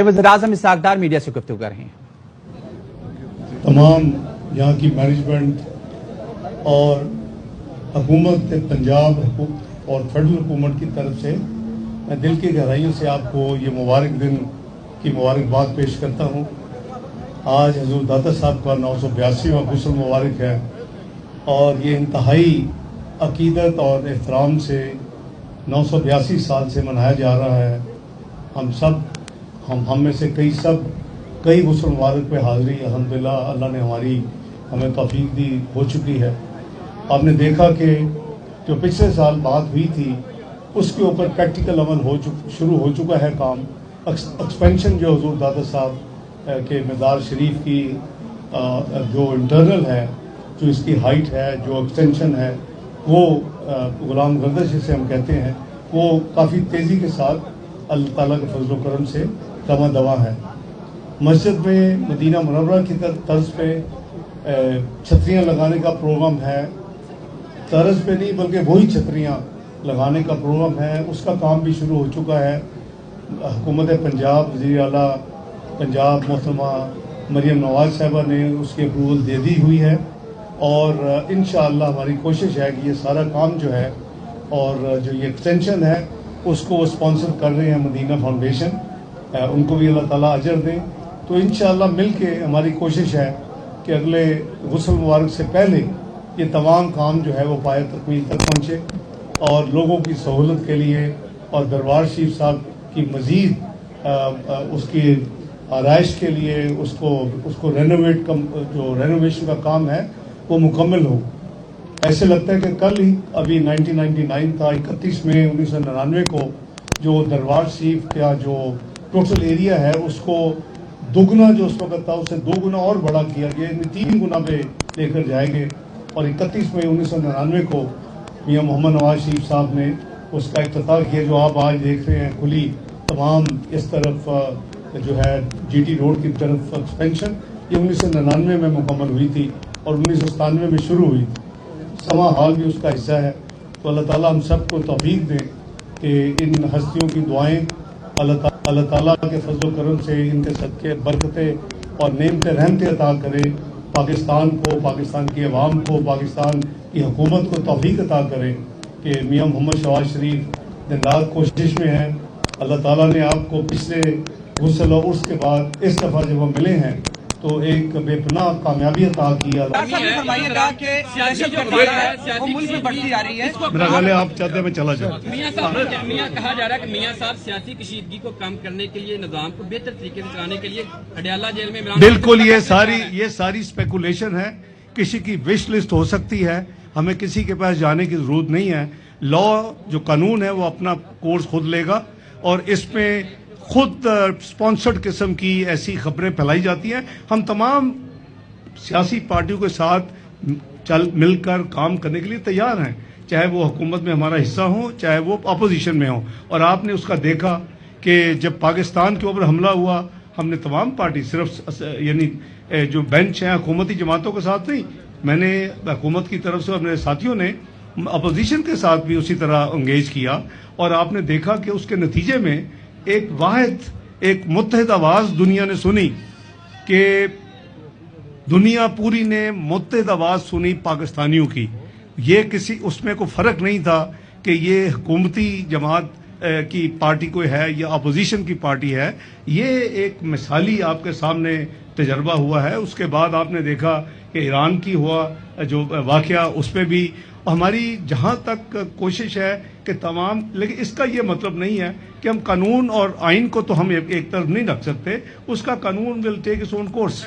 वज़ीर-ए-आज़म इसहाक़ डार मीडिया से गुफ्तगू कर रहे हैं। तमाम यहाँ की मैनेजमेंट और हुकूमत पंजाब और फेडरल हुकूमत की तरफ से मैं दिल की गहराइयों से आपको ये मुबारक दिन की मुबारकबाद पेश करता हूँ। आज हजूर दाता साहब का 982वां गुस्ल मुबारक है और ये इंतहाई अकीदत और एहतराम से 982 साल से मनाया जा रहा है। हम में से कई गुस्ल मुबारक पे हाज़िरी अल्हम्दुलिल्लाह अल्लाह ने हमें तौफीक दी हो चुकी है। आपने देखा कि जो पिछले साल बात हुई थी उसके ऊपर प्रैक्टिकल अमल शुरू हो चुका है। काम एक्सपेंशन जो हजूर दाता साहब के मज़ार शरीफ की जो इंटरनल है, जो इसकी हाइट है, जो एक्सटेंशन है, वो गुलाम गर्दश जिसे हम कहते हैं, वो काफ़ी तेज़ी के साथ अल्लाह ताला के फजल व करम से दवा है। मस्जिद में मदीना मुनव्वरा की तर्ज पे छतरियाँ लगाने का प्रोग्राम है। तर्ज पे नहीं बल्कि वही छतरियाँ लगाने का प्रोग्राम है, उसका काम भी शुरू हो चुका है। हुकूमत पंजाब वज़ीर आला पंजाब मोहतरमा मरियम नवाज साहिबा ने उसकी अप्रूवल दे दी हुई है और इंशाअल्लाह हमारी कोशिश है कि ये सारा काम जो है और जो ये एक्सटेंशन है उसको वो स्पॉन्सर कर रहे हैं मदीना फाउंडेशन, उनको भी अल्लाह ताला अजर दें। तो इंशाअल्लाह मिल के हमारी कोशिश है कि अगले गुस्ल मुबारक से पहले ये तमाम काम जो है वो पाए तकमील तक पहुँचे और लोगों की सहूलत के लिए और दरबार शरीफ साहब की मज़ीद उसकी आराइश के लिए उसको रेनोवेशन का काम है वो मुकम्मल हो। ऐसे लगता है कि कल ही अभी 1999 था, 31 मई 1999 को जो दरबार शरीफ का जो टोटल एरिया है उसको दुगना जो उस वक्त था उससे 2 गुना और बड़ा किया गया, 3 गुना पे लेकर जाएंगे और 31 मई 1999 को मियां मोहम्मद नवाज शरीफ साहब ने उसका इफ्तिताह किया। जो आप आज देख रहे हैं खुली तमाम इस तरफ जो है जीटी रोड की तरफ एक्सपेंशन, ये 1999 में मुकम्मल हुई थी और 1997 में शुरू हुई थी। समा हाल भी उसका हिस्सा है। तो अल्लाह ताला हम सबको तौफीक दें कि इन हस्तियों की दुआएं अल्लाह ताला के फजल व करम से इनके सदके बरकतें और नेमतें रहमतें अता करे पाकिस्तान को, पाकिस्तान की अवाम को, पाकिस्तान की हुकूमत को तौफीक अता करें कि मियां मोहम्मद शहबाज शरीफ दिन रात कोशिश में हैं। अल्लाह ताला ने आपको पिछले गुस्ल और उर्स के बाद इस दफ़ा जब हम मिले हैं तो एक बेपनाह कामयाबी अता की। मेरा ख्याल है आप चाहते हैं मैं चला जाऊँ। मियां कहा जा रहा है कि मियां साहब सियासी कशीदगी को कम करने के लिए, निजाम को बेहतर तरीके से चलाने के लिए अडयाला जेल में बिल्कुल ये सारी स्पेकुलेशन है। किसी की विश लिस्ट हो सकती है, हमें किसी के पास जाने की जरूरत नहीं है। लॉ जो कानून है वो अपना कोर्स खुद लेगा और इसमें खुद स्पॉन्सर्ड किस्म की ऐसी खबरें फैलाई जाती हैं। हम तमाम सियासी पार्टियों के साथ मिलकर काम करने के लिए तैयार हैं, चाहे वो हुकूमत में हमारा हिस्सा हो, चाहे वो अपोजिशन में हो। और आपने उसका देखा कि जब पाकिस्तान के ऊपर हमला हुआ हमने तमाम पार्टी सिर्फ यानी जो बेंच हैं हुकूमती जमातों के साथ नहीं, मैंने हुकूमत की तरफ से अपने साथियों ने अपोजिशन के साथ भी उसी तरह इंगेज किया और आपने देखा कि उसके नतीजे में एक मुत्तहिद आवाज़ दुनिया ने सुनी कि दुनिया पूरी ने मुत्तहिद आवाज़ सुनी पाकिस्तानियों की। ये किसी उसमें कोई फ़र्क नहीं था कि ये हुकूमती जमात की पार्टी कोई है या अपोजिशन की पार्टी है। ये एक मिसाली आपके सामने तजर्बा हुआ है। उसके बाद आपने देखा कि ईरान की हुआ जो वाक़या, उस पर भी हमारी जहाँ तक कोशिश है कि तमाम, लेकिन इसका ये मतलब नहीं है कि हम कानून और आइन को तो हम एक तरफ नहीं रख सकते। उसका कानून will take its own course.